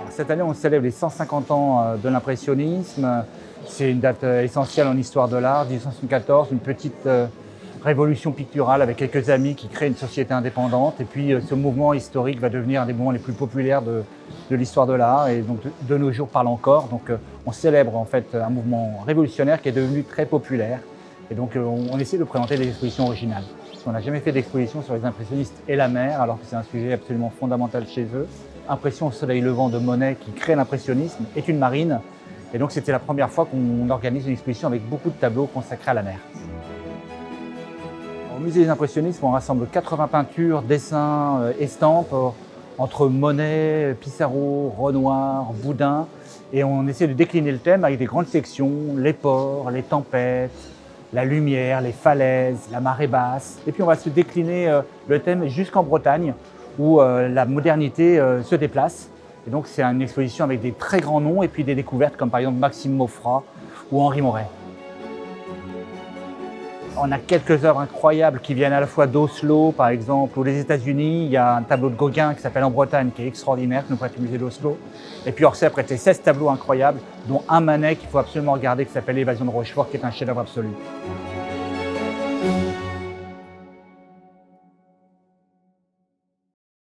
Cette année, on célèbre les 150 ans de l'impressionnisme. C'est une date essentielle en histoire de l'art. 1874, une petite révolution picturale avec quelques amis qui créent une société indépendante. Et puis ce mouvement historique va devenir un des mouvements les plus populaires de l'histoire de l'art et donc de nos jours parle encore. Donc on célèbre en fait un mouvement révolutionnaire qui est devenu très populaire. Et donc on essaie de présenter des expositions originales. On n'a jamais fait d'exposition sur les impressionnistes et la mer, alors que c'est un sujet absolument fondamental chez eux. Impression au soleil levant de Monet qui crée l'impressionnisme est une marine. Et donc c'était la première fois qu'on organise une exposition avec beaucoup de tableaux consacrés à la mer. Au musée des impressionnistes, on rassemble 80 peintures, dessins, estampes entre Monet, Pissarro, Renoir, Boudin. Et on essaie de décliner le thème avec des grandes sections, les ports, les tempêtes, la lumière, les falaises, la marée basse. Et puis on va se décliner le thème jusqu'en Bretagne où la modernité se déplace. Et donc c'est une exposition avec des très grands noms et puis des découvertes comme par exemple Maxime Maufra ou Henri Moret. On a quelques œuvres incroyables qui viennent à la fois d'Oslo par exemple ou des États-Unis. Il y a un tableau de Gauguin qui s'appelle En Bretagne qui est extraordinaire, qui nous prête le musée d'Oslo. Et puis Orsay a prêté 16 tableaux incroyables, dont un Manet qu'il faut absolument regarder qui s'appelle L'évasion de Rochefort qui est un chef-d'œuvre absolu.